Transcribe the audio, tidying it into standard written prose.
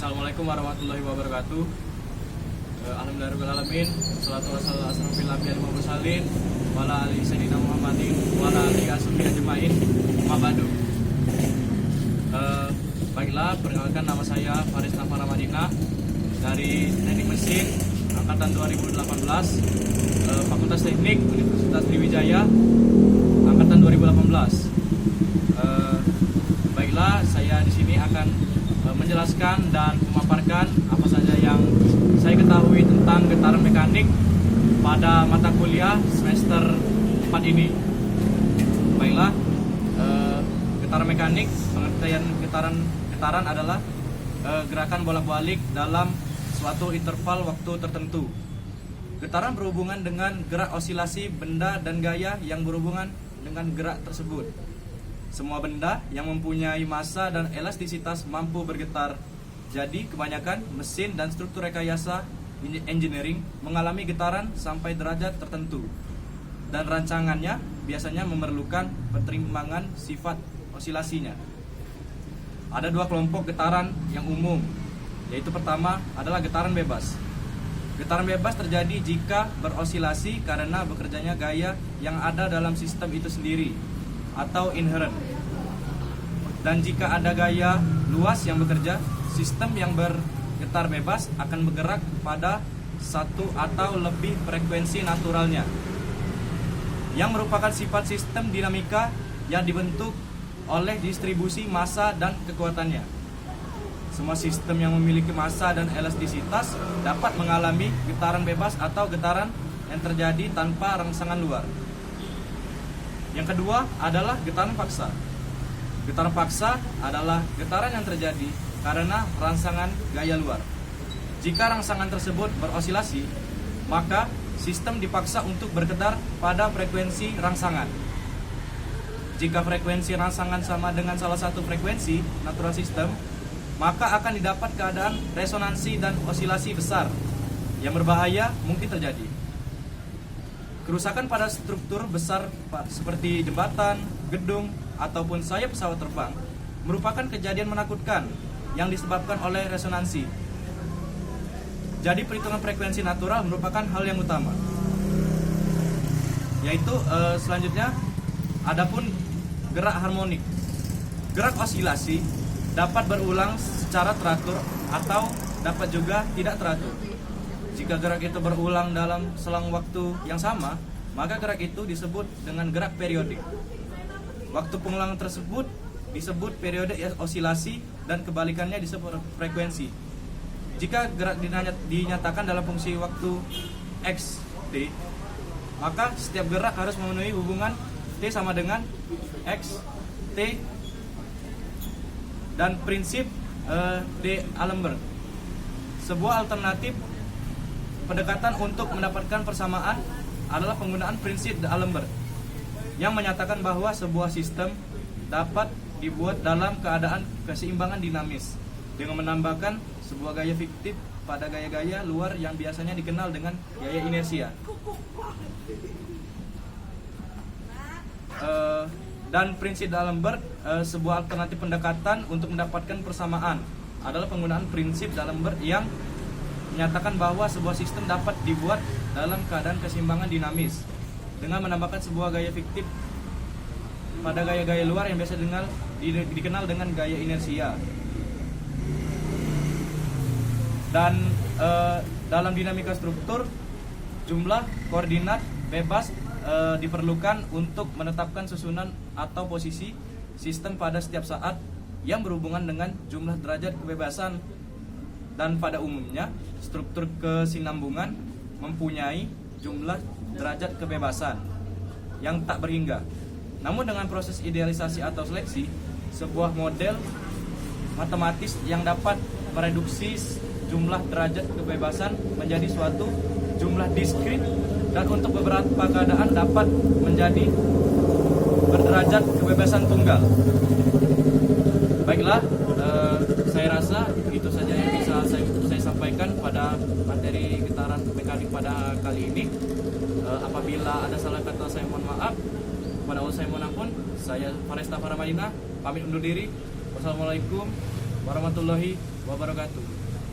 Assalamualaikum warahmatullahi wabarakatuh. Alhamdulillahirrahmanirrahim. Salatu wassalamu ala asrofil anbiya'i wal mursalin wa ala alihi sayyidina Muhammadin wa ala alihi ashabihi ajmain. Mabadu. Baiklah, perkenalkan nama saya Faris Nafar Ramadina dari Teknik Mesin angkatan 2018, Fakultas Teknik Universitas Sriwijaya angkatan 2018. Baiklah, saya di sini akan menjelaskan dan memaparkan apa saja yang saya ketahui tentang getaran mekanik pada mata kuliah semester 4 ini. Baiklah, getaran mekanik, pengertian getaran adalah gerakan bolak-balik dalam suatu interval waktu tertentu. Getaran berhubungan dengan gerak osilasi benda dan gaya yang berhubungan dengan gerak tersebut. Semua benda yang mempunyai massa dan elastisitas mampu bergetar. Jadi kebanyakan mesin dan struktur rekayasa engineering mengalami getaran sampai derajat tertentu. Dan rancangannya biasanya memerlukan pertimbangan sifat osilasinya. Ada dua kelompok getaran yang umum, yaitu pertama adalah getaran bebas. Getaran bebas terjadi jika berosilasi karena bekerjanya gaya yang ada dalam sistem itu sendiri atau inherent. Dan jika ada gaya luas yang bekerja, sistem yang bergetar bebas akan bergerak pada satu atau lebih frekuensi naturalnya, yang merupakan sifat sistem dinamika yang dibentuk oleh distribusi massa dan kekuatannya. Semua sistem yang memiliki massa dan elastisitas dapat mengalami getaran bebas atau getaran yang terjadi tanpa rangsangan luar. Yang kedua adalah getaran paksa. Getaran paksa adalah getaran yang terjadi karena rangsangan gaya luar. Jika rangsangan tersebut berosilasi, maka sistem dipaksa untuk bergetar pada frekuensi rangsangan. Jika frekuensi rangsangan sama dengan salah satu frekuensi natural system, maka akan didapat keadaan resonansi dan osilasi besar yang berbahaya mungkin terjadi. Kerusakan pada struktur besar seperti jembatan, gedung, ataupun sayap pesawat terbang merupakan kejadian menakutkan yang disebabkan oleh resonansi. Jadi perhitungan frekuensi natural merupakan hal yang utama. Yaitu selanjutnya, adapun gerak harmonik. Gerak osilasi dapat berulang secara teratur atau dapat juga tidak teratur. Jika gerak itu berulang dalam selang waktu yang sama, maka gerak itu disebut dengan gerak periodik. Waktu pengulangan tersebut disebut periode osilasi dan kebalikannya disebut frekuensi. Jika gerak dinyatakan dalam fungsi waktu X, T, maka setiap gerak harus memenuhi hubungan T sama dengan X, T, dan prinsip D'Alembert. Sebuah alternatif pendekatan untuk mendapatkan persamaan adalah penggunaan prinsip D'Alembert yang menyatakan bahwa sebuah sistem dapat dibuat dalam keadaan keseimbangan dinamis dengan menambahkan sebuah gaya fiktif pada gaya-gaya luar yang biasanya dikenal dengan gaya inersia. Dan prinsip D'Alembert, sebuah alternatif pendekatan untuk mendapatkan persamaan adalah penggunaan prinsip D'Alembert yang menyatakan bahwa sebuah sistem dapat dibuat dalam keadaan keseimbangan dinamis dengan menambahkan sebuah gaya fiktif pada gaya-gaya luar yang biasa dikenal dengan gaya inersia. Dan dalam dinamika struktur, jumlah koordinat bebas diperlukan untuk menetapkan susunan atau posisi sistem pada setiap saat yang berhubungan dengan jumlah derajat kebebasan. Dan pada umumnya, struktur kesinambungan mempunyai jumlah derajat kebebasan yang tak berhingga. Namun dengan proses idealisasi atau seleksi, sebuah model matematis yang dapat mereduksi jumlah derajat kebebasan menjadi suatu jumlah diskrit dan untuk beberapa keadaan dapat menjadi berderajat kebebasan tunggal. Baiklah, saya rasa itu saja yang bisa saya sampaikan pada materi getaran mekanik pada kali ini. Apabila ada salah kata, saya mohon maaf. Kepada Allah saya mohon ampun. Saya Faris Nafar Ramadina pamit undur diri. Wassalamualaikum warahmatullahi wabarakatuh.